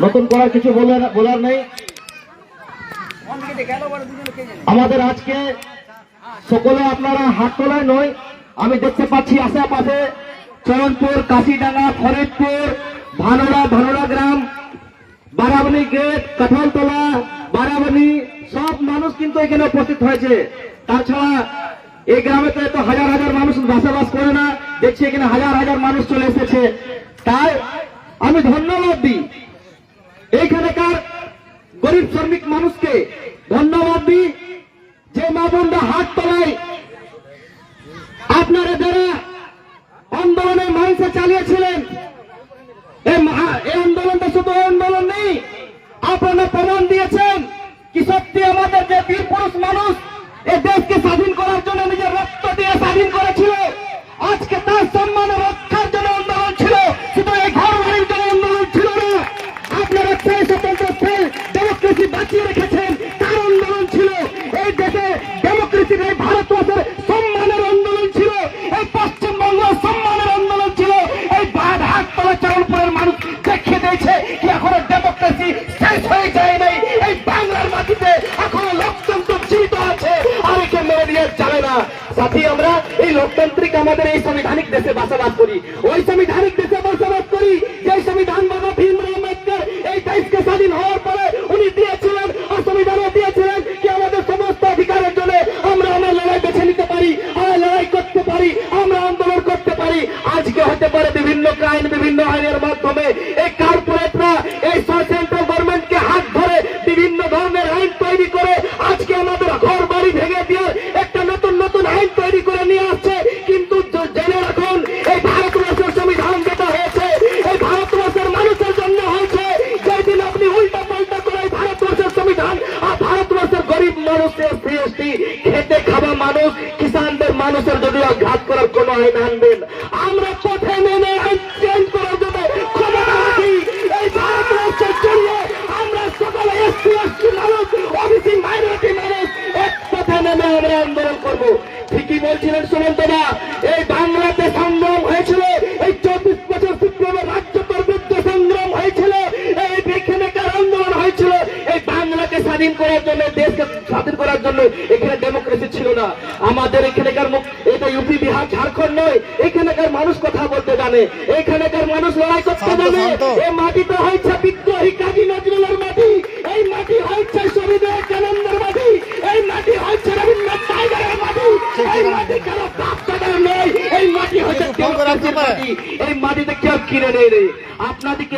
নতুন করার কিছু বলার নেই। আমাদের আজকে সকলে আপনারা হাটতলায় নয়, আমি দেখতে পাচ্ছি আশেপাশে চরণপুর, কাশিডাঙ্গা, ফরিদপুর, ভানোরা গ্রাম, বারাবনি গেট, কাঁঠালতলা, বারাবনি সব মানুষ কিন্তু এখানে উপস্থিত হয়েছে। তাছাড়া এই গ্রামে তো এত হাজার হাজার মানুষ বসবাস করে না, দেখছি এখানে হাজার হাজার মানুষ চলে এসেছে। তাই আমি ধন্যবাদ দিই এইখানকার গরিব শ্রমিক মানুষকে, ধন্যবাদ দিই যে মা বোনরা হাত তোলায় আপনারা যারা আন্দোলনের মানুষে চালিয়েছিলেন। এই আন্দোলনটা শুধু আন্দোলন নেই, আপনারা প্রমাণ দিয়েছেন কি সত্যি আমাদের যে বীর পুরুষ মানুষ এই দেশকে স্বাধীন করার জন্য নিজের রক্ত দিয়ে স্বাধীন করেছিল, আজকে তার সম্মান রক্ষার জন্য আন্দোলন ছিল, শুধু এই ঘর বাড়ির জন্য আন্দোলন ছিল না। আপনারা সেই স্বতন্ত্র ডেমোক্রেসি বাঁচিয়ে রেখেছেন, তার আন্দোলন ছিল। এই দেশে ডেমোক্রেসির এই ভারতবর্ষের সম্মানের আন্দোলন ছিল, এই পশ্চিমবঙ্গ সম্মানের আন্দোলন ছিল। এই হাটতলা চরণপুরের মানুষ দেখিয়ে দিয়েছে কি এখনো ডেমোক্রেসি শেষ হয়ে যায় নাই। এই বাংলার মাটিতে এখনো লোকতন্ত্র জীবিত আছে, আর একে মেরে দিয়ে যাবে না। সাথী, আমরা এই লোকতান্ত্রিক আমাদের এই সাংবিধানিক দেশে বসবাস করি, ওই সাংবিধানিক দেশে বসবাস করি যে সংবিধান বাবা ভীমরাও আম্বেদকর এই দেশকে স্বাধীন হওয়ার পরে উনি দিয়েছিলেন, আর সংবিধানও দিয়েছিলেন কি আমাদের সমস্ত অধিকারের জন্য আমরা আমার লড়াই বেছে নিতে পারি, আমরা লড়াই করতে পারি, আমরা আন্দোলন করতে পারি। আজকে হতে পারে বিভিন্ন আইনের মাধ্যমে এই কর্পোরেটরা এই সেন্ট্রাল গভর্নমেন্টকে হাত ধরে বিভিন্ন ধরনের আইন তৈরি করে আজকে আমাদের ঘর বাড়ি ভেঙে দিয়ে একটা নতুন আইন তৈরি করে নিয়ে আসছে। কিন্তু জেনে রাখুন, এই ভারতবর্ষের সংবিধান যেটা হয়েছে এই ভারতবর্ষের মানুষের জন্য হয়েছে। যেদিন আপনি উল্টা পাল্টা করে ভারতবর্ষের সংবিধান আর ভারতবর্ষের গরিব মানুষের সিএসটি খেতে খাওয়া মানুষ, কিষানদের মানুষের যদি ঘাত করার কোন আইন আনবেন, আমরা পথে নেমে আইন চেঞ্জ করার জন্য ক্ষমতা রাখি। এই ভারতবর্ষের জন্য আমরা সকলে এসসি এসটি মানুষ, ওবিসি মাইনরিটি মানুষ এক পথে নেমে আমরা আন্দোলন করবো। ঠিকই বলছিলেন সুমন্তদা, এই বাংলাতে সংগ্রাম হয়েছিল, এই 24 বছর সিপিএমের রাজ্যতর বিরুদ্ধে সংগ্রাম হয়েছিল, এই এখানকার আন্দোলন হয়েছিল এই বাংলাকে স্বাধীন করার জন্য, দেশকে স্বাধীন করার জন্য। এখানে ডেমোক্রেসি ছিল না। আমাদের এখানকার এটা ইউপি, বিহার, ঝাড়খণ্ড নয়, এখানকার মানুষ কথা বলতে জানে, এখানকার মানুষ লড়াই করতে জানে। এই মাটিটা হয়েছে বিদ্রোহী কাজী নজরুলের মাটি, এই মাটি হয়েছে স্বামী বিবেকানন্দের মাটি, এই মাটি হয়েছে রবীন্দ্রনাথ টাইগারের মাটি, এই মাটি কারো বাপ দাদার নয়, এই মাটি হচ্ছে ডেমোক্রেসির মাটি। এই মাটিতে কেউ কিনে নেই রে আপনাদেরকে।